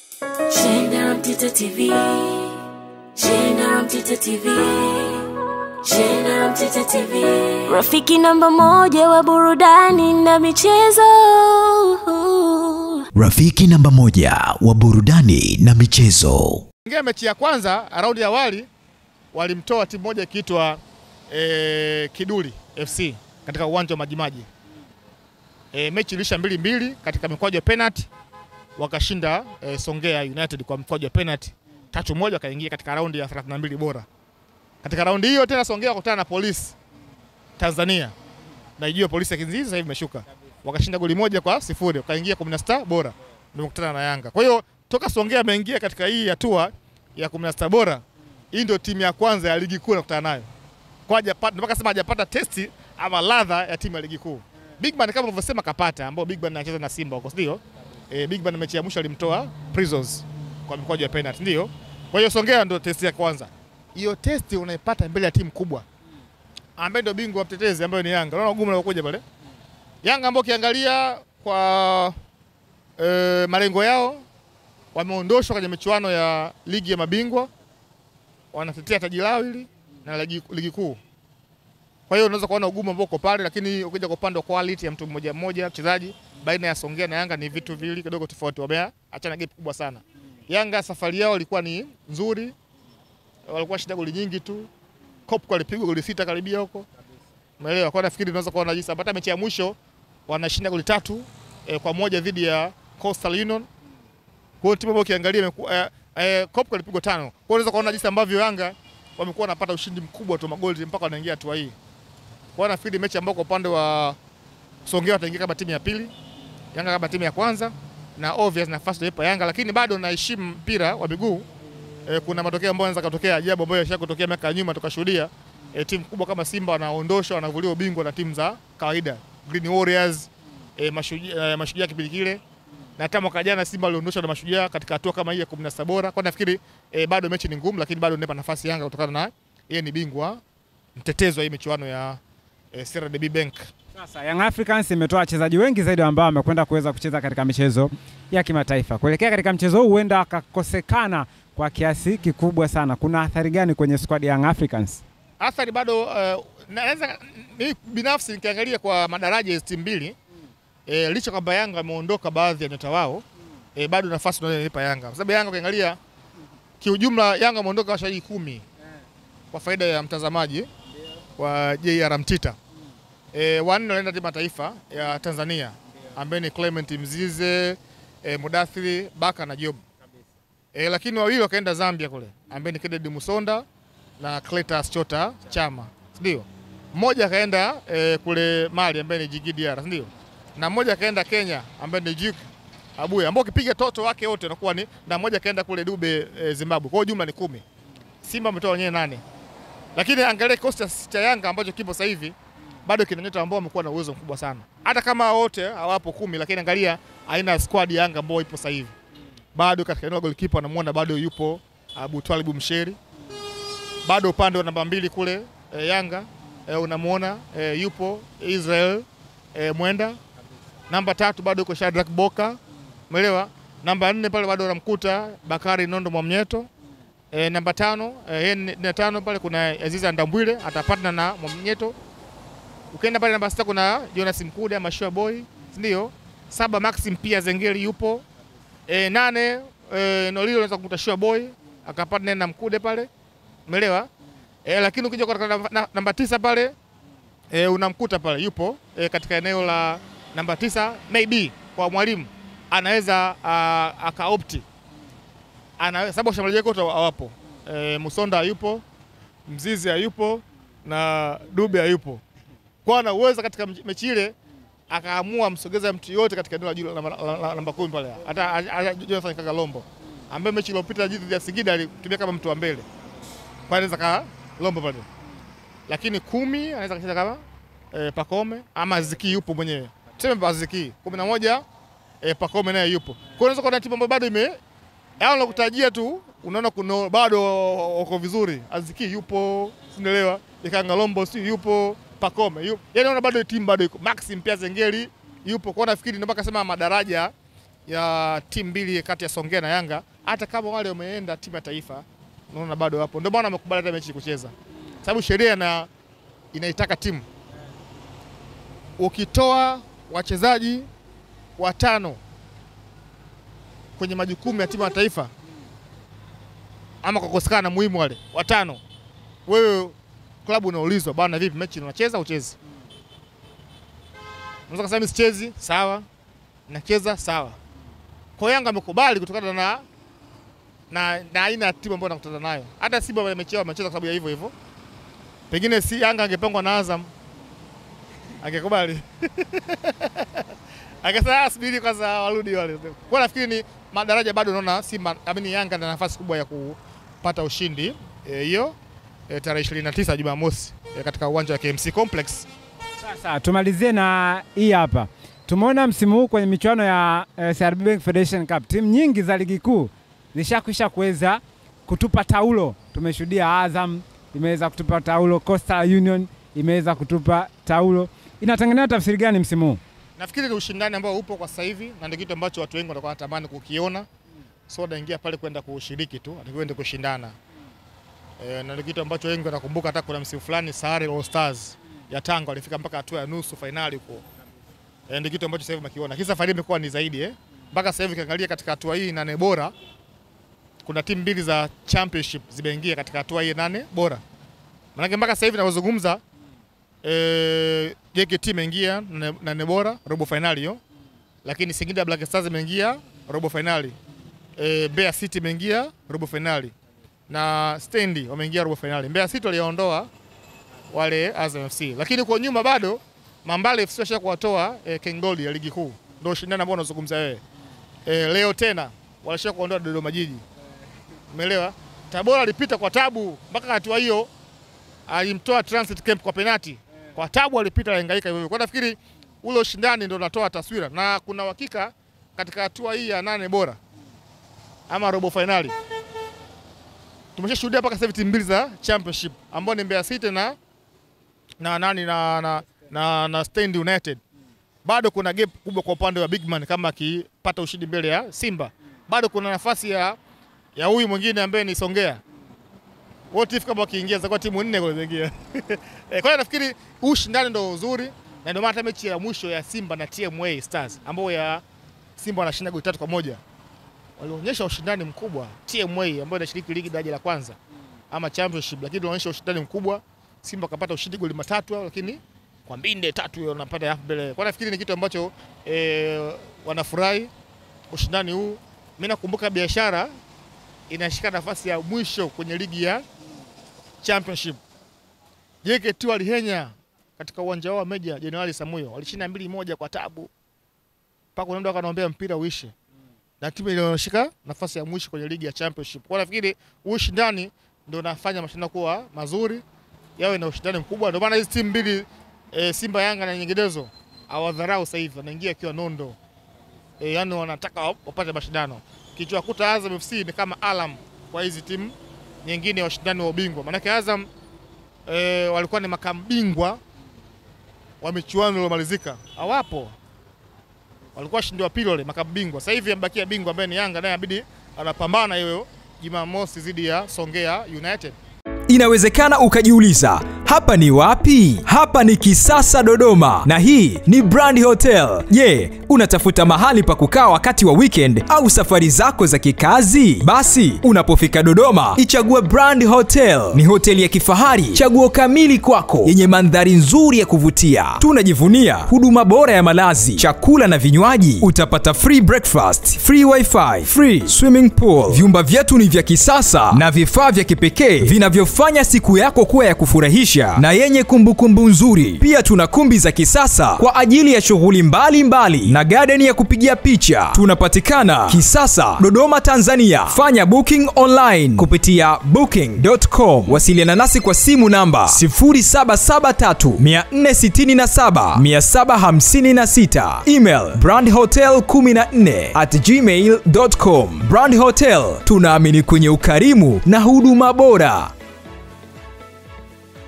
Jena Mtito TV, Jena Mtito TV, Jena Mtito TV, rafiki namba moja wa burudani na michezo. Rafiki namba moja wa burudani na michezo. Ingia mechi ya kwanza, raundi ya awali walimtoa timu moja ikiitwa Kiduli FC katika uwanja wa Majimaji. Mechi ilisha 2-2 katika mikwaju ya penalty, wakashinda Songea United kwa mkwaju wa penalty 3-1, wakaingia katika raundi ya 32 bora. Katika raundi hiyo tena Songea wakutana na Polisi Tanzania. Na ijue Polisi ya Kinzizi sasa hivi imeshuka. Wakashinda goli 1-0, wakaingia 16 bora. Ndio kukutana na Yanga. Kwa hiyo toka Songea ameingia katika hii hatua ya 16 bora, hii ndio timu ya kwanza ya ligi kuu nakutana nayo. Kwa hajapata, mpaka sema hajapata testi ama ladha ya timu ya ligi kuu. Bigman kama ulivyosema kapata, ambao Bigman anacheza na Simba huko, ndio. Bigman mechi ya mwisho alimtoa Prisons kwa mikwaju ya penalty, ndio. Kwa hiyo Songea ndio testi ya kwanza. Hiyo testi unaipata mbele ya timu kubwa, ambaye ndio bingwa mtetezi ambaye ni Yanga. Unaona ugumu unaokuja pale. Yanga ambao kiangalia kwa malengo yao, wameondoshwa kwenye michuano ya ligi ya mabingwa, wanatetea taji lao hili na ligi kuu. Kwa hiyo unaweza kuona ugumu ambao uko pale, lakini ukija kwa upande wa quality ya mtu mmoja mmoja mchezaji baina ya Songea na Yanga ni vitu viwili kidogo tofauti. Wameachana gap kubwa sana. Yanga safari yao ilikuwa ni nzuri, walikuwa shida goli nyingi tu. Kopko alipigwa goli 6 karibia huko. Umeelewa? Kwa nafikiri tunaweza kuona jinsi hata mechi ya mwisho wanashinda goli 3-1 dhidi ya Coastal Union. Kwa hiyo timu ambayo ukiangalia Kopko alipigwa 5. Kwa hiyo unaweza kuona jinsi ambavyo Yanga wamekuwa wanapata ushindi mkubwa tu magoli mpaka wanaingia hatua hii. Kwa nafikiri mechi ambayo kwa upande wa Songea wataingia kama timu ya pili, Yanga kama timu ya kwanza, na obvious nafasi ndio ipo Yanga, lakini bado naheshimu mpira wa miguu. Kuna matokeo ambayo yanaweza kutokea ajabu ambayo yashakotokea miaka ya nyuma tukashuhudia timu kubwa kama Simba wanaondoshwa, wanavuliwa ubingwa na timu za kawaida. Green Warriors, Mashujaa kipindi kile, na hata mwaka jana Simba waliondoshwa na Mashujaa katika hatua kama hii ya 16 bora. Kwa nafikiri bado mechi ni ngumu, lakini bado nipa nafasi Yanga kutokana na yeye ni bingwa mtetezi wa hii michuano ya CRDB Bank. Sasa Young Africans imetoa wachezaji wengi zaidi ambao wamekwenda kuweza kucheza katika michezo ya kimataifa. Kuelekea katika mchezo huu huenda akakosekana kwa kiasi kikubwa sana. Kuna athari gani kwenye squad ya Young Africans? Athari bado naweza mimi binafsi nikiangalia kwa madaraja ya timu mbili, licha kwamba Yanga ameondoka baadhi ya nyota wao, bado nafasi ndio inaipa Yanga. Kwa sababu Yanga ukiangalia kiujumla, Yanga ameondoka wachezaji 10 kwa faida ya mtazamaji wa JR Mtita. Wanne wanaenda timu taifa ya Tanzania ambaye ni Clement Mzize, Mudathiri, Baka na Job. Lakini wawili wakaenda Zambia kule ambaye ni Kennedy Musonda na Cletus Chota Chama, ndio. Mmoja kaenda kule Mali ambaye ni Djigui Diarra, ndio. Na mmoja kaenda Kenya ambaye ni Juk Abuya, ambao kipiga toto wake wote unakuwa ni, na mmoja kaenda kule Dube Zimbabwe. Kwa jumla ni 10. Simba ametoa wenyewe 8. Lakini angalia kikosi cha Yanga ambacho kipo sasa hivi bado kina nyota ambao wamekuwa na uwezo mkubwa sana. Hata kama wote hawapo 10, lakini angalia aina squad ya Yanga ambayo ipo sasa hivi. Bado katika eneo la goalkeeper anamuona bado yupo Abu Twalibu Msheri. Bado upande wa namba 2 kule Yanga unamuona yupo Israel Mwenda. Namba 3 bado yuko Shadrack Boka. Umeelewa? Namba 4 pale bado unamkuta Bakari Nondo Mwamnyeto. Namba 5 pale kuna Aziza Ndambwile atapatana na Mwamnyeto. Ukienda pale namba 6 kuna Jonas Mkude ama Shua Boy, ndio. 7 Maxim pia Zengeli yupo. 8 Nolilo unaweza kumkuta Shua Boy akapatana na Mkude pale. Umeelewa? Lakini ukija kwa namba 9 pale unamkuta pale yupo katika eneo la namba 9, maybe kwa mwalimu anaweza akaopti. Sababu washambuliaji wote hawapo. Musonda yupo, Mzizi hayupo na Dube hayupo. Kwa ana uwezo katika mechi ile akaamua msogeza mtu yote katika eneo la juu namba 10 pale. Hata Jonathan Kagalombo ambaye mechi iliyopita dhidi ya Singida alitumia kama mtu wa mbele. Kwa anaweza ka Lombo pale. Lakini 10 anaweza kucheza kama Pakome ama Ziki yupo mwenyewe. Tuseme Ziki 11 Pakome naye yupo. Kwa unaweza kuona timu ambayo bado hao nakutajia tu, unaona kuna bado wako vizuri. Aziki yupo, sinaelewa. Ikanga Lombo si yupo, Pakome yupo. Yaani unaona bado timu bado iko. Maxim pia Zengeli yupo. Kwa nafikiri ndio mpaka sema madaraja ya timu mbili kati ya Songea na Yanga, hata kama wale wameenda timu ya taifa, unaona bado hapo. Ndio maana wamekubali hata mechi kucheza. Sababu sheria inaitaka timu. Ukitoa wachezaji 5 kwenye majukumu ya timu ya taifa, ama kwa kukosekana muhimu wale 5, wewe klabu unaulizwa, bwana vipi mechi unacheza uchezi? Unaweza kusema sichezi, sawa. Nacheza, sawa. Kwa Yanga amekubali kutokana na aina ya timu ambayo anakutana nayo. Hata Simba wale mechi yao wamecheza kwa sababu ya hivyo. Pengine si Yanga angepangwa na Azam, angekubali. Akasema subiri kwanza warudi wale. Kwa nafikiri ni madaraja bado, naona Simba Yanga na nafasi kubwa ya kupata ushindi hiyo tarehe 29 Jumamosi katika uwanja wa KMC Complex. Sasa tumalizie na hii hapa. Tumeona msimu huu kwenye michuano ya CRB Bank Federation Cup timu nyingi za ligi kuu zishakwisha kuweza kutupa taulo. Tumeshuhudia Azam imeweza kutupa taulo, Coastal Union imeweza kutupa taulo. Inatengeneza tafsiri gani msimu huu? Nafikiri ni ushindani ambao upo kwa sasa hivi na ndio kitu ambacho watu wengi watakuwa wanatamani kukiona. So wanaingia pale kwenda kushiriki tu, atakwenda kushindana. Na ndio kitu ambacho wengi watakumbuka. Hata kuna msimu fulani Sahari All Stars ya Tanga walifika mpaka hatua ya nusu finali huko. Ndio kitu ambacho sasa hivi mkiona. Kisa faida imekuwa ni zaidi mpaka sasa hivi kiangalia katika hatua hii 8 bora kuna timu mbili za championship zimeingia katika hatua hii 8 bora. Maana mpaka sasa hivi tunazungumza JKT imeingia 8 bora robo finali hiyo. Lakini Singida Black Stars imeingia robo finali. Mbeya City imeingia robo finali. Na Stendi wameingia robo finali. Mbeya City waliondoa wale Azam FC. Lakini kwa nyuma bado Mambale FC washa kuwatoa Kengoli ya ligi kuu. Ndio shindano ambao unazungumza wewe. Leo tena walisha kuondoa Dodoma Jiji. Umeelewa? Tabora alipita kwa tabu mpaka hatua hiyo alimtoa Transit Camp kwa penalti. Kwa tabu alipita hangaika hivyo. Kwa nafikiri ule ushindani ndio unatoa taswira na kuna uhakika katika hatua hii ya 8 bora ama robo finali. Tumeshashuhudia mpaka sasa hivi timu mbili za championship ambao ni Mbeya City na Stand United. Bado kuna gap kubwa kwa upande wa Bigman kama akipata ushindi mbele ya Simba. Bado kuna nafasi ya huyu mwingine ambaye ni Songea. What if kama wakiingia za kwa timu 4 kule zingia. Kwa hiyo nafikiri ushindani ndio uzuri na ndio maana mechi ya mwisho ya Simba na TMA Stars ambao ya Simba wanashinda goli 3-1. Walionyesha ushindani mkubwa. TMA ambayo inashiriki ligi daraja la kwanza ama championship, lakini walionyesha ushindani mkubwa. Simba kapata ushindi goli 3 lakini kwa mbinde 3 wanapata hapo mbele. Kwa nafikiri ni kitu ambacho wanafurahi ushindani huu. Mimi nakumbuka Biashara inashika nafasi ya mwisho kwenye ligi ya championship. JKT walihenya katika uwanja wao wa Meja Jenerali Samuyo. Walishinda 2-1 kwa tabu. Paka unaenda akanaombea mpira uishe. Na timu ile inashika nafasi ya mwisho kwenye ligi ya championship. Kwa nafikiri ushindani ndio unafanya mashindano kuwa mazuri, yawe na ushindani mkubwa. Ndio maana hizi timu mbili Simba, Yanga na nyinginezo hawadharau sasa hivi, wanaingia akiwa nondo. Yaani wanataka wapate mashindano. Kichwakuta Azam FC ni kama alam kwa hizi timu nyingine washindani wa ubingwa. Maana Azam walikuwa ni makambingwa wa michuano iliyomalizika. Hawapo. Walikuwa washindi wa pili wale makambingwa. Sasa hivi amebakia bingwa ambaye ni Yanga, naye inabidi anapambana hiyo Jumamosi dhidi ya Songea United. Inawezekana ukajiuliza, hapa ni wapi? Hapa ni Kisasa Dodoma na hii ni Brand Hotel. Je, unatafuta mahali pa kukaa wakati wa weekend au safari zako za kikazi? Basi unapofika Dodoma, ichague Brand Hotel. Ni hoteli ya kifahari, chaguo kamili kwako, yenye mandhari nzuri ya kuvutia. Tunajivunia huduma bora ya malazi, chakula na vinywaji. Utapata free breakfast, free wifi, free swimming pool. Vyumba vyetu ni vya kisasa na vifaa vya kipekee vinavyofanya siku yako kuwa ya kufurahisha na yenye kumbukumbu nzuri. Pia tuna kumbi za kisasa kwa ajili ya shughuli mbalimbali na garden ya kupigia picha. Tunapatikana Kisasa, Dodoma, Tanzania. Fanya booking online kupitia booking.com. Wasiliana nasi kwa simu namba 0773467756. Email brandhotel14@gmail.com. Brand Hotel, tunaamini kwenye ukarimu na huduma bora.